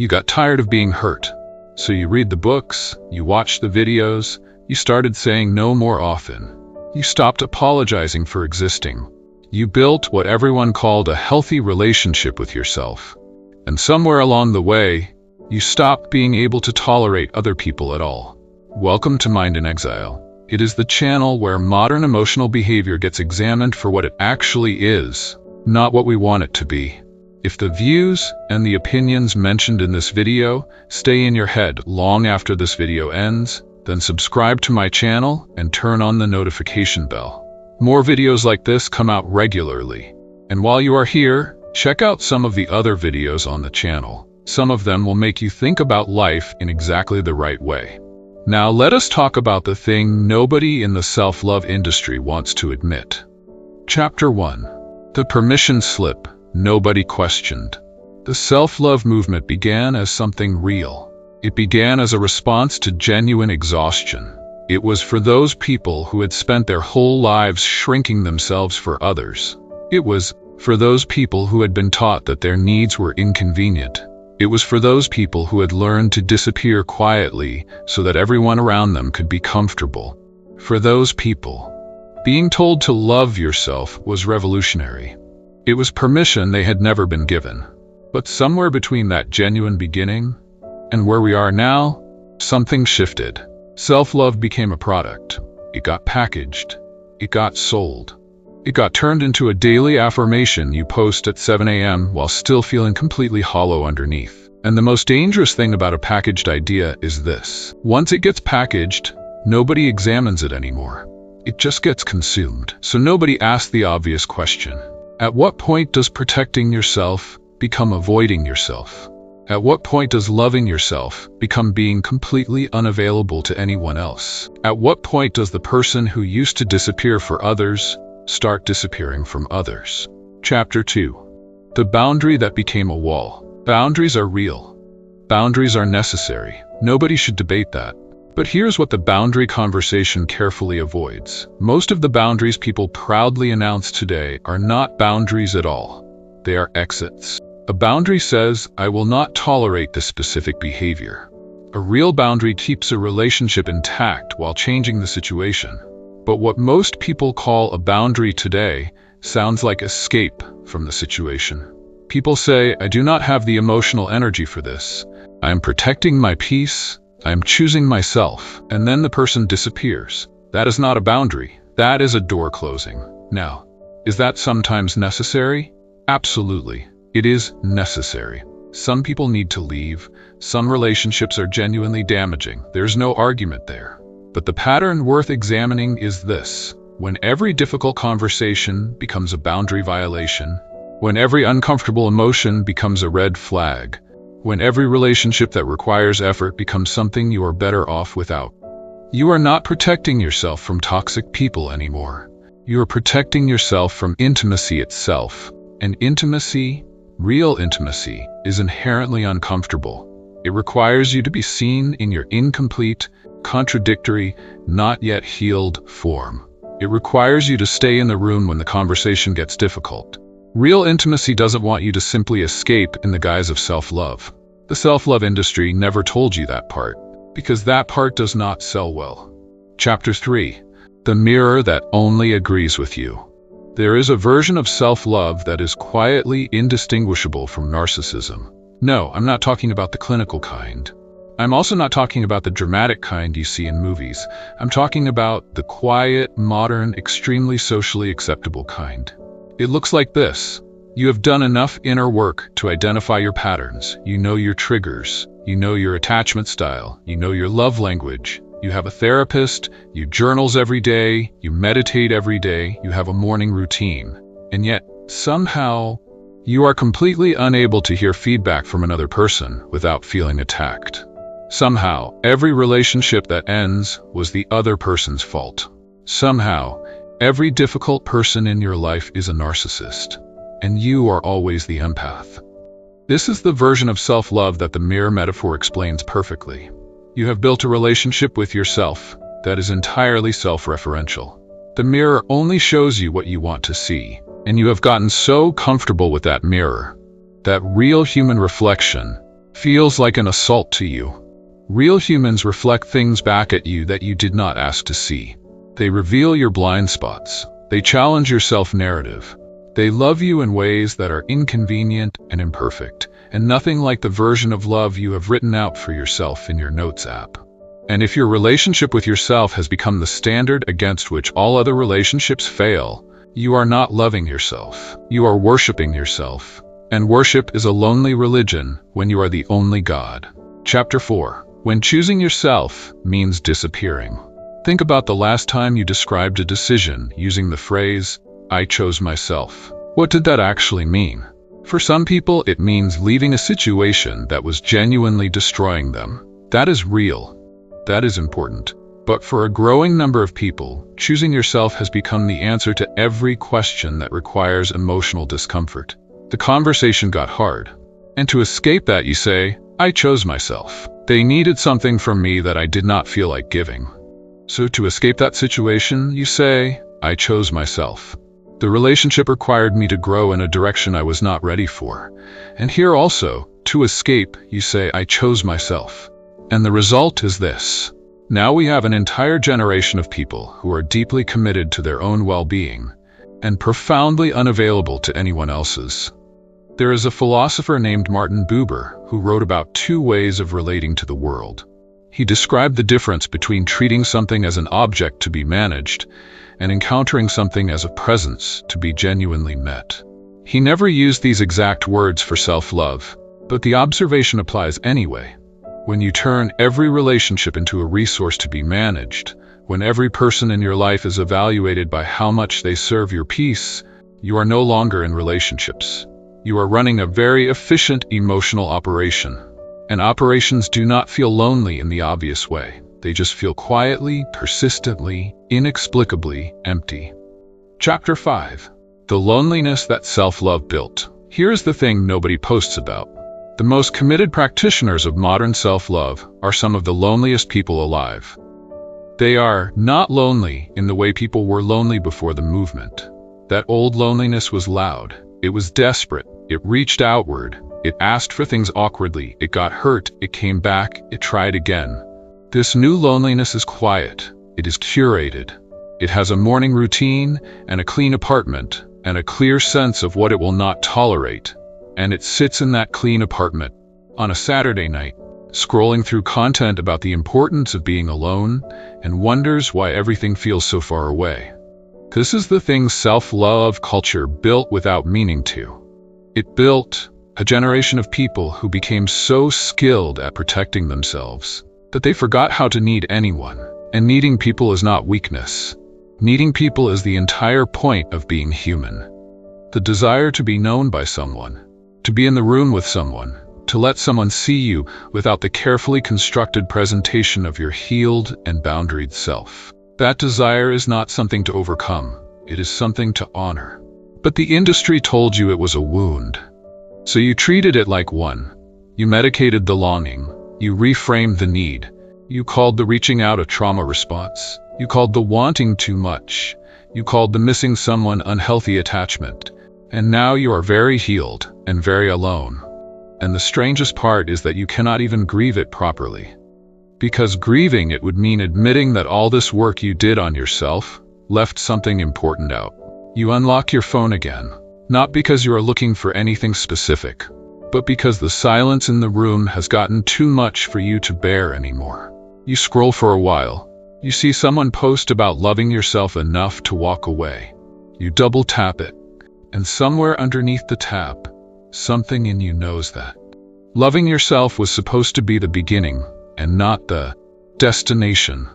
You got tired of being hurt. So you read the books, you watch the videos, you started saying no more often. You stopped apologizing for existing. You built what everyone called a healthy relationship with yourself. And somewhere along the way, you stopped being able to tolerate other people at all. Welcome to Mind in Exile. It is the channel where modern emotional behavior gets examined for what it actually is, not what we want it to be. If the views and the opinions mentioned in this video stay in your head long after this video ends, then subscribe to my channel and turn on the notification bell. More videos like this come out regularly. And while you are here, check out some of the other videos on the channel. Some of them will make you think about life in exactly the right way. Now let us talk about the thing nobody in the self-love industry wants to admit. Chapter 1. The permission slip nobody questioned. The self-love movement began as something real. It began as a response to genuine exhaustion. It was for those people who had spent their whole lives shrinking themselves for others. It was for those people who had been taught that their needs were inconvenient. It was for those people who had learned to disappear quietly so that everyone around them could be comfortable. For those people, being told to love yourself was revolutionary. It was permission they had never been given. But somewhere between that genuine beginning and where we are now, something shifted. Self-love became a product. It got packaged. It got sold. It got turned into a daily affirmation you post at 7 a.m. while still feeling completely hollow underneath. And the most dangerous thing about a packaged idea is this. Once it gets packaged, nobody examines it anymore. It just gets consumed. So nobody asks the obvious question. At what point does protecting yourself become avoiding yourself? At what point does loving yourself become being completely unavailable to anyone else? At what point does the person who used to disappear for others start disappearing from others? Chapter 2. The boundary that became a wall. Boundaries are real. Boundaries are necessary. Nobody should debate that. But here's what the boundary conversation carefully avoids. Most of the boundaries people proudly announce today are not boundaries at all. They are exits. A boundary says, I will not tolerate this specific behavior. A real boundary keeps a relationship intact while changing the situation. But what most people call a boundary today sounds like escape from the situation. People say, I do not have the emotional energy for this. I am protecting my peace. I am choosing myself. And then the person disappears. That is not a boundary. That is a door closing. Now, is that sometimes necessary? Absolutely. It is necessary. Some people need to leave. Some relationships are genuinely damaging. There's no argument there. But the pattern worth examining is this. When every difficult conversation becomes a boundary violation, when every uncomfortable emotion becomes a red flag, when every relationship that requires effort becomes something you are better off without, you are not protecting yourself from toxic people anymore. You are protecting yourself from intimacy itself. And intimacy, real intimacy, is inherently uncomfortable. It requires you to be seen in your incomplete, contradictory, not yet healed form. It requires you to stay in the room when the conversation gets difficult. Real intimacy doesn't want you to simply escape in the guise of self-love. The self-love industry never told you that part, because that part does not sell well. Chapter 3. The mirror that only agrees with you. There is a version of self-love that is quietly indistinguishable from narcissism. No, I'm not talking about the clinical kind. I'm also not talking about the dramatic kind you see in movies. I'm talking about the quiet, modern, extremely socially acceptable kind. It looks like this. You have done enough inner work to identify your patterns. You know your triggers. You know your attachment style. You know your love language. You have a therapist, you journals every day, you meditate every day, you have a morning routine. And yet, somehow, you are completely unable to hear feedback from another person without feeling attacked. Somehow, every relationship that ends was the other person's fault. Somehow, every difficult person in your life is a narcissist, and you are always the empath. This is the version of self-love that the mirror metaphor explains perfectly. You have built a relationship with yourself that is entirely self-referential. The mirror only shows you what you want to see, and you have gotten so comfortable with that mirror, that real human reflection, feels like an assault to you. Real humans reflect things back at you that you did not ask to see. They reveal your blind spots. They challenge your self-narrative. They love you in ways that are inconvenient and imperfect, and nothing like the version of love you have written out for yourself in your Notes app. And if your relationship with yourself has become the standard against which all other relationships fail, you are not loving yourself. You are worshiping yourself. And worship is a lonely religion when you are the only God. Chapter 4. When choosing yourself means disappearing. Think about the last time you described a decision using the phrase, "I chose myself." What did that actually mean? For some people, it means leaving a situation that was genuinely destroying them. That is real. That is important. But for a growing number of people, choosing yourself has become the answer to every question that requires emotional discomfort. The conversation got hard. And to escape that, you say, "I chose myself. They needed something from me that I did not feel like giving." So to escape that situation, you say, "I chose myself. The relationship required me to grow in a direction I was not ready for." And here also, to escape, you say, "I chose myself." And the result is this. Now we have an entire generation of people who are deeply committed to their own well-being and profoundly unavailable to anyone else's. There is a philosopher named Martin Buber who wrote about 2 ways of relating to the world. He described the difference between treating something as an object to be managed and encountering something as a presence to be genuinely met. He never used these exact words for self-love, but the observation applies anyway. When you turn every relationship into a resource to be managed, when every person in your life is evaluated by how much they serve your peace, you are no longer in relationships. You are running a very efficient emotional operation. And operations do not feel lonely in the obvious way. They just feel quietly, persistently, inexplicably empty. Chapter 5. The loneliness that self-love built. Here's the thing nobody posts about. The most committed practitioners of modern self-love are some of the loneliest people alive. They are not lonely in the way people were lonely before the movement. That old loneliness was loud. It was desperate. It reached outward. It asked for things awkwardly. It got hurt. It came back. It tried again. This new loneliness is quiet. It is curated. It has a morning routine and a clean apartment and a clear sense of what it will not tolerate. And it sits in that clean apartment on a Saturday night, scrolling through content about the importance of being alone and wonders why everything feels so far away. This is the thing self-love culture built without meaning to. It built a generation of people who became so skilled at protecting themselves that they forgot how to need anyone. And needing people is not weakness. Needing people is the entire point of being human. The desire to be known by someone, to be in the room with someone, to let someone see you without the carefully constructed presentation of your healed and boundaried self. That desire is not something to overcome. It is something to honor. But the industry told you it was a wound. So you treated it like one. You medicated the longing. You reframed the need. You called the reaching out a trauma response. You called the wanting too much. You called the missing someone unhealthy attachment. And now you are very healed and very alone. And the strangest part is that you cannot even grieve it properly. Because grieving it would mean admitting that all this work you did on yourself left something important out. You unlock your phone again, not because you are looking for anything specific, but because the silence in the room has gotten too much for you to bear anymore. You scroll for a while. You see someone post about loving yourself enough to walk away. You double tap it, and somewhere underneath the tap, something in you knows that loving yourself was supposed to be the beginning and not the destination.